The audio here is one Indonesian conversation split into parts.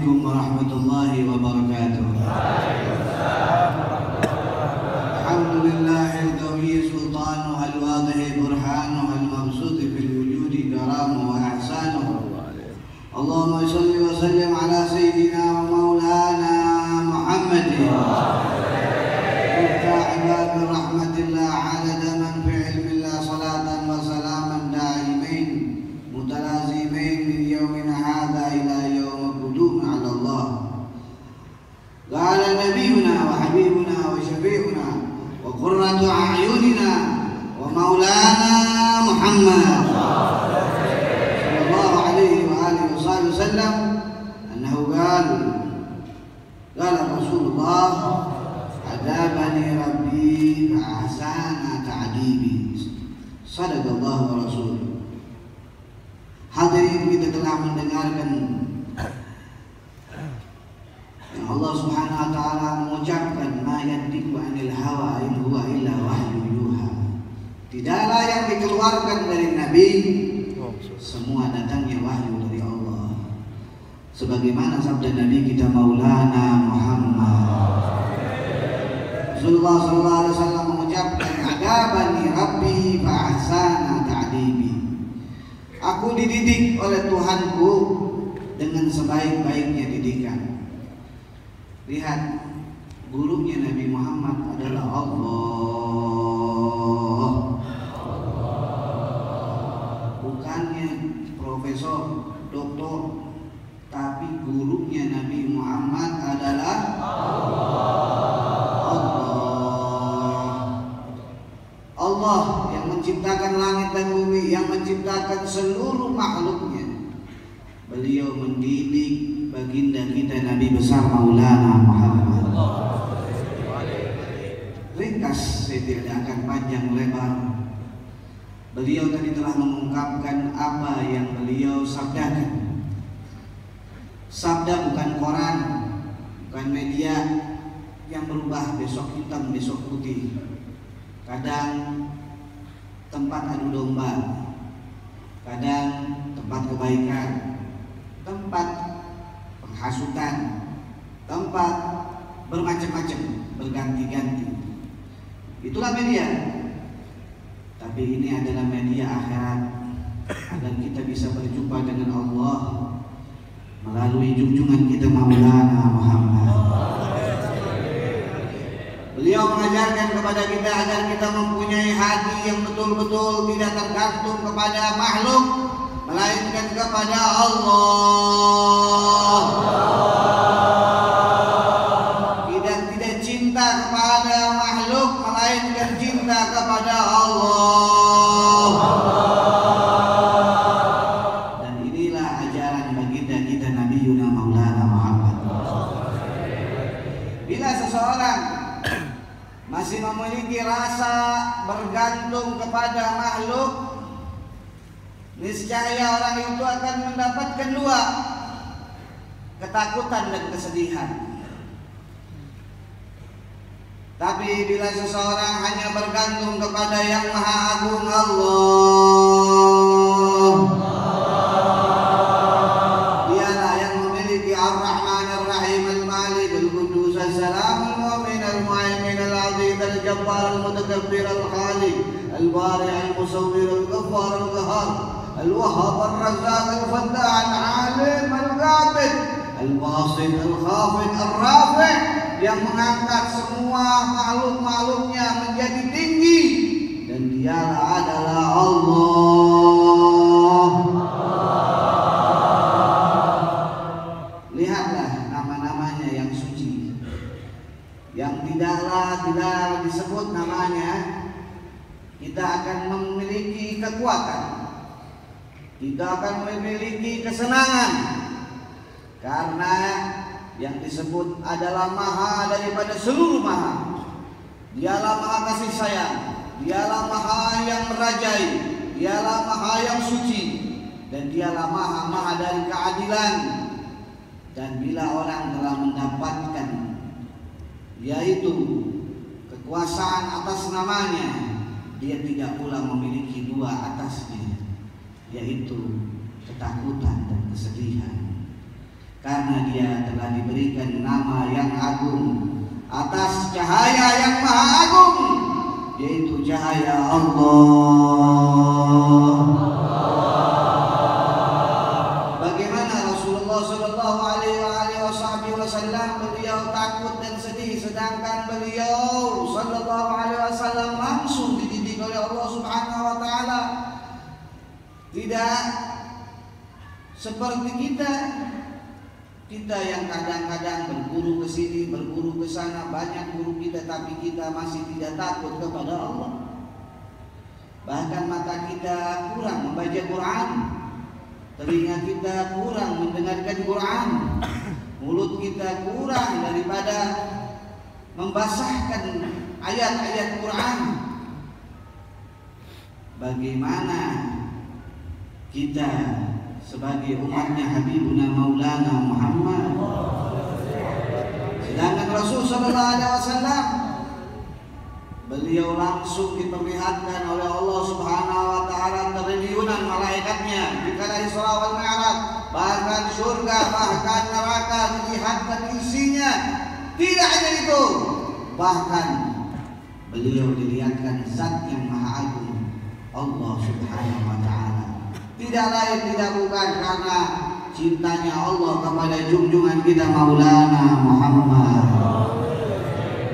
Assalamualaikum warahmatullahi wabarakatuh. Alhamdulillahil qawiyyi sultanuhu al-wadhihi burhanuhu al-mabsuti fil wujudi karamuhu wa ahsanuhu. Allahumma shalli wa sallim ala sayyidina wa maulana Muhammadin ibadi rahmatillah adada man fi ilmillah salatan wa salaman da'imain mutalazimain min yawmin hadha ila yawm qudum ala Allah. Qala nabiyuna wa habibuna wa syafi'una wa qurratu a'yunina wa maulana Muhammad sallallahu alaihi wa alihi wasallam annahu qala Rasulullah adabani rabbi fa ahsana ta'dibi. Sadaqallahu wa rasuluh. Hadirin, kita telah mendengarkan yang Allah Subhanahu wa taala mengucapkan ma yantiqu 'anil hawa in huwa illa wahyu yuha. Tidaklah yang dikeluarkan dari Nabi semua datangnya wahyu dari Allah. Sebagaimana sabda Nabi kita Maulana Muhammad Rasulullah sallallahu alaihi wasallam mengucapkan adabani rabbi fa ahsana ta'dibi. Aku dididik oleh Tuhanku dengan sebaik-baiknya didikan. Lihat, gurunya Nabi Muhammad adalah Allah. Bukannya profesor, doktor, tapi gurunya Nabi Muhammad adalah Allah yang menciptakan langit dan bumi, yang menciptakan seluruh makhluknya. Beliau mendidik baginda kita Nabi besar Maulana Muhammad. Ringkas, saya tidak akan panjang lebar. Beliau tadi telah mengungkapkan apa yang beliau sabdakan. Sabda bukan koran, bukan media yang berubah besok hitam besok putih. Kadang tempat adu domba, kadang tempat kebaikan, tempat penghasutan, tempat bermacam-macam, berganti-ganti. Itulah media. Tapi ini adalah media akhirat, agar kita bisa berjumpa dengan Allah melalui junjungan kita Maulana Muhammad. Beliau mengajarkan kepada kita agar kita mempunyai hati yang betul-betul tidak tergantung kepada makhluk, melainkan kepada Allah. Tidak cinta kepada makhluk, melainkan cinta kepada Allah. Dan inilah ajaran baginda kita Nabi Yuna Maulana Muhammad. Bila seseorang masih memiliki rasa bergantung kepada makhluk, niscaya orang itu akan mendapatkan dua, ketakutan dan kesedihan. Tapi bila seseorang hanya bergantung kepada yang Maha Agung Allah, dialah yang memiliki Ar-Rahman Ar-Rahim Al-Malik Al-Qudus As-Salam Al-Mu'min Al-Mu'aymin Al-Aziz Al-Jabbar Al-Mutakabbir Al-Khaliq Al-Bari Al-Musawwir Al-Ghaffar Al-Qahhar Al-Wahhab Al-Razzaq Al-Fattah Al-Alim Al-Qabid Al-Basit Al-Khafid Al-Rafi', yang mengangkat semua makhluk-makhluknya menjadi tinggi, dan dialah adalah Allah. Lihatlah nama-namanya yang suci, yang tidak disebut namanya, kita akan memiliki kekuatan, kita akan memiliki kesenangan, karena yang disebut adalah maha daripada seluruh maha. Dialah maha kasih sayang, dialah maha yang merajai, dialah maha yang suci, dan dialah maha dari keadilan. Dan bila orang telah mendapatkan yaitu kekuasaan atas namanya, dia tidak pula memiliki dua atasnya, yaitu ketakutan dan kesedihan. karena dia telah diberikan nama yang agung atas cahaya yang maha agung, yaitu cahaya Allah. Bagaimana Rasulullah Shallallahu Alaihi Wasallam beliau takut dan sedih, sedangkan beliau Shallallahu Alaihi Wasallam langsung dididik oleh Allah Subhanahu Wa Taala. Tidak seperti kita yang kadang-kadang berburu ke sini, berburu ke sana, banyak guru kita, tapi kita masih tidak takut kepada Allah. Bahkan mata kita kurang membaca Quran, telinga kita kurang mendengarkan Quran, mulut kita kurang daripada membasahkan ayat-ayat Quran. Bagaimana kita sebagai umatnya Habibuna Maulana Muhammad, sedangkan Rasul Sallallahu Alaihi Wasallam beliau langsung diperlihatkan oleh Allah Subhanahu Wa Taala triliunan malaikatnya di kala Isra wal Mi'raj, bahkan surga, bahkan neraka dilihatkan isinya. Tidak hanya itu, bahkan beliau dilihatkan zat yang maha agung, Allah Subhanahu Wa Taala. Tidak lain tidak bukan karena cintanya Allah kepada junjungan kita Maulana Muhammad.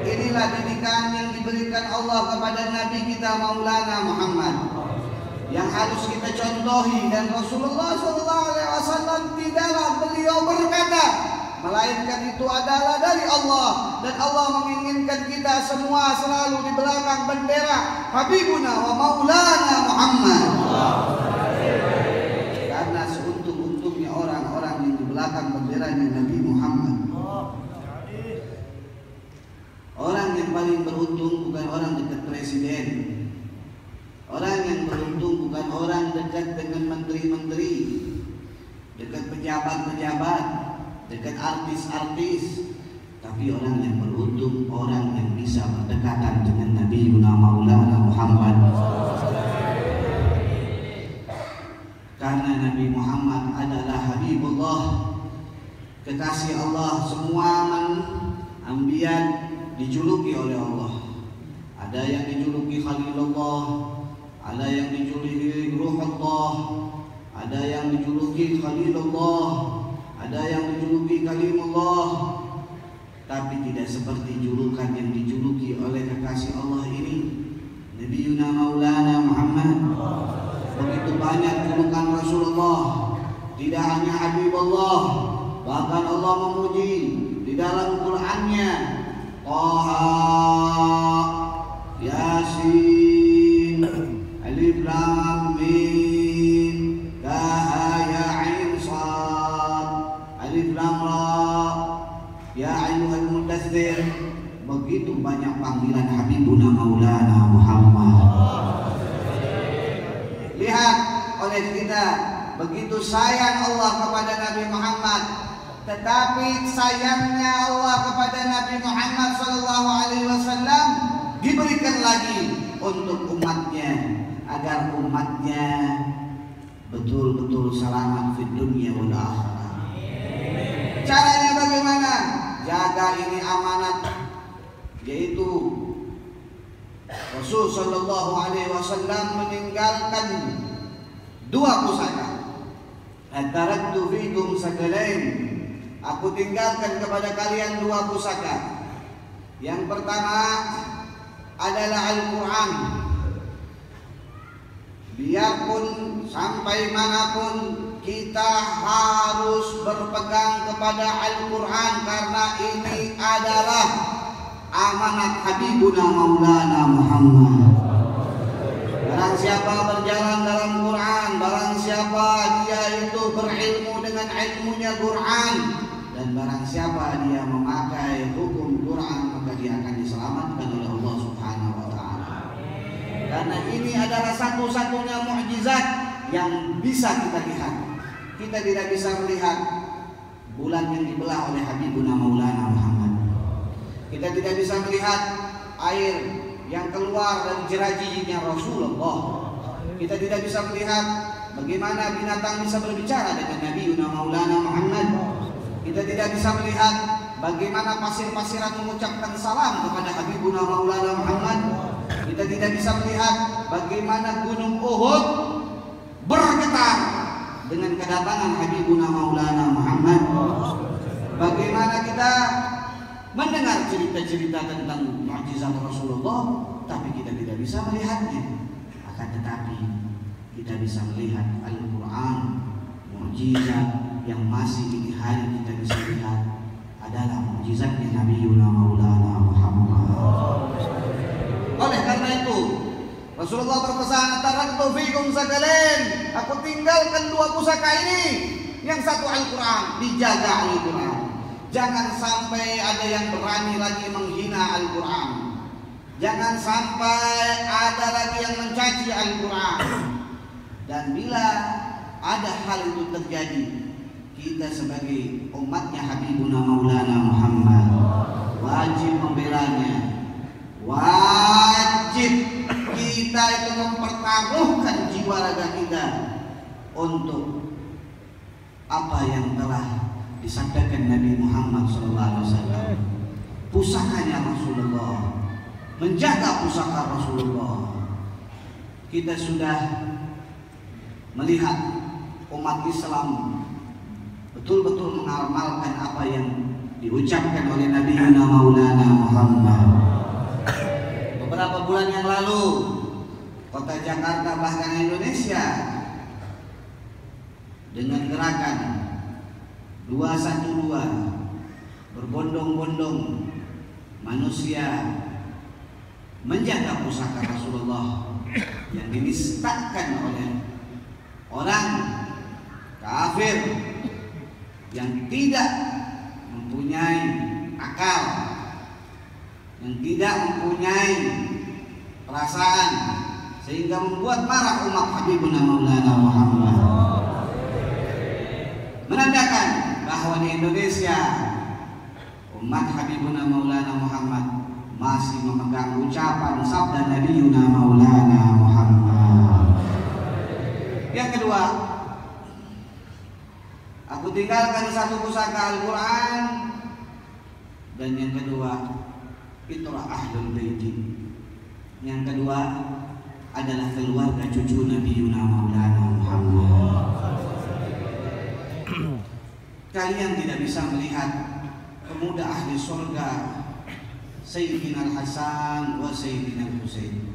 Inilah didikan yang diberikan Allah kepada Nabi kita Maulana Muhammad, yang harus kita contohi. Dan Rasulullah SAW tidaklah beliau berkata melainkan itu adalah dari Allah, dan Allah menginginkan kita semua selalu di belakang bendera Habibuna wa Maulana Muhammad. Karena seuntung-untungnya orang-orang yang di belakang benderanya Nabi Muhammad. Orang yang paling beruntung bukan orang dekat presiden. Orang yang beruntung bukan orang dekat dengan menteri-menteri, dekat pejabat-pejabat, dekat artis-artis. Tapi orang yang beruntung orang yang bisa berdekatan dengan Nabi Maulana Muhammad. Karena Nabi Muhammad adalah Habibullah, kekasih Allah. Semua anbiya dijuluki oleh Allah. Ada yang dijuluki Khalilullah, ada yang dijuluki Ruhullah, ada yang dijuluki Khalilullah, ada yang dijuluki Kalimullah. Tapi tidak seperti julukan yang dijuluki oleh kekasih Allah ini, Nabi Maulana Muhammad. Begitu banyak julukan Rasulullah, tidak hanya Habibullah, bahkan Allah memuji di dalam Qurannya, Taha, Yasin, Alif Lam Mim, Taha ya Ain Sad, Alif Lam Ra, ya ayyuhal mudaththir. Begitu banyak panggilan Habibuna Maulana Muhammad. Lihat oleh kita, begitu sayang Allah kepada Nabi Muhammad, tetapi sayangnya Allah kepada Nabi Muhammad SAW diberikan lagi untuk umatnya, agar umatnya betul-betul selamat di dunia wal akhirah. Caranya bagaimana? Jaga ini amanat, yaitu Rasul Shallallahu Alaihi Wasallam meninggalkan dua pusaka. Taraktu fikum sakalain. Aku tinggalkan kepada kalian dua pusaka. Yang pertama adalah Al-Quran. Biarpun sampai manapun kita harus berpegang kepada Al-Quran, karena ini adalah amanat Habibuna Maulana Muhammad. Barang siapa berjalan dalam Quran, barang siapa dia itu berilmu dengan ilmunya Quran, dan barang siapa dia memakai hukum Quran, maka dia akan diselamatkan oleh Allah Subhanahu Wa Taala. Karena ini adalah satu-satunya mukjizat yang bisa kita lihat. Kita tidak bisa melihat bulan yang dibelah oleh Habibuna Maulana Muhammad. Kita tidak bisa melihat air yang keluar dari jerajinya Rasulullah. Kita tidak bisa melihat bagaimana binatang bisa berbicara dengan Nabi Maulana Muhammad. Kita tidak bisa melihat bagaimana pasir-pasiran mengucapkan salam kepada Habibuna Maulana Muhammad. Kita tidak bisa melihat bagaimana gunung Uhud bergetar dengan kedatangan Habibuna Maulana Muhammad. Bagaimana kita mendengar cerita-cerita tentang mukjizat Rasulullah, tapi kita tidak bisa melihatnya. Akan tetapi kita bisa melihat Al-Quran, mukjizat yang masih ini hari kita bisa lihat adalah mukjizatnya Nabi Maulana Muhammad. Oleh karena itu Rasulullah berpesan, taraktu fikum sakalain, aku tinggalkan dua pusaka ini. Yang satu Al-Quran, dijaga Al-Quran. Jangan sampai ada yang berani lagi menghina Al-Quran. Jangan sampai ada lagi yang mencaci Al-Quran. Dan bila ada hal itu terjadi, kita sebagai umatnya Habibuna Maulana Muhammad wajib membelanya. Wajib kita itu mempertaruhkan jiwa raga kita untuk apa yang telah disabdakan Nabi Muhammad SAW. Pusakanya Rasulullah, menjaga pusaka Rasulullah. Kita sudah melihat umat Islam betul-betul mengamalkan apa yang diucapkan oleh Nabi Maulana Muhammad. Beberapa bulan yang lalu, kota Jakarta bahkan Indonesia dengan gerakan 212 berbondong-bondong manusia menjaga pusaka Rasulullah yang dinistakan oleh orang kafir yang tidak mempunyai akal, yang tidak mempunyai perasaan, sehingga membuat marah umat Habibuna Maulana Muhammad. Menandakan bahwa di Indonesia umat Habibuna Maulana Muhammad masih memegang ucapan sabda Nabiuna Maulana Muhammad. Yang kedua, aku tinggalkan satu pusaka Al-Quran. Dan yang kedua, fitrah Ahlul Baiti. Yang kedua adalah keluarga cucu Nabiuna Maulana Muhammad. Kalian tidak bisa melihat pemuda ahli surga Sayyidina Al-Hasan wa Sayyidina Al-Husain.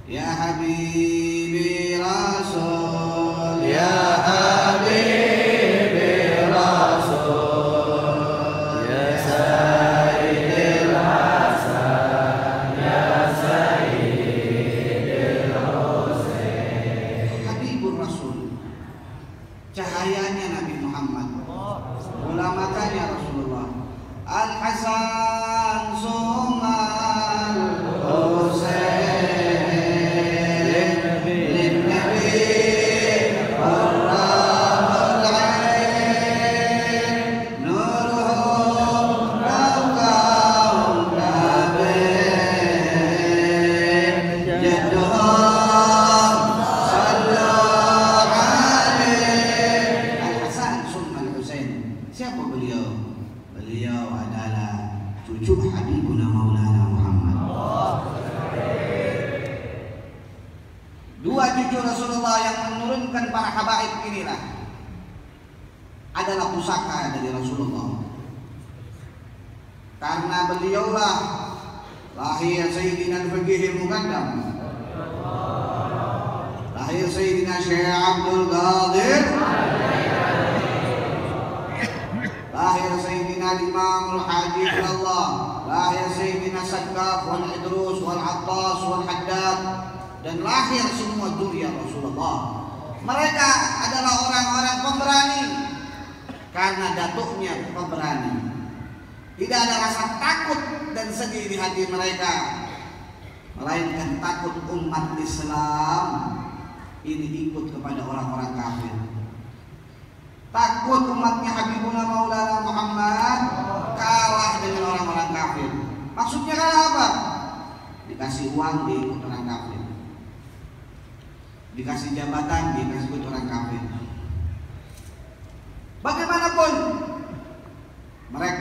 Ya Habibi Rasul, ya Habibi Rasul, ya Sayyidil Hasan, ya Sayyidil Husain. Habibur Rasul, cahayanya Nabi Muhammad, ulamakannya Rasulullah. Al-Hasan summa Al-Husain lin Nabi Qurratul Ain nuruhum rawqahum kabin jadduhum sallu alaih. Al-Hasan summa Al-Husain. Siapa beliau? Beliau adalah cucu Habibuna Maulana Muhammad. Dua cucu Rasulullah yang menurunkan para habaib inilah adalah pusaka dari Rasulullah. Karena beliaulah lahir Sayyidina Al-Faqih Muqaddam, lahir Sayyidina Syekh Abdul Qadir, lahir Sayyidina Imam Al-Hadi Allah, lahir Sayyidina Saqqaf wal Idrus wal Attas wal Haddad, dan lahir semua dzurriyyah Rasulullah. Mereka adalah orang-orang pemberani karena datuknya pemberani. Tidak ada rasa takut dan sedih di hati mereka, melainkan takut umat Islam ini ikut kepada orang-orang kafir. Takut umatnya Habibuna Maulana Muhammad kalah dengan orang-orang kafir. Maksudnya kalah apa? Dikasih uang diikut orang kafir, dikasih jabatan dikasih ikut orang kafir. Bagaimanapun mereka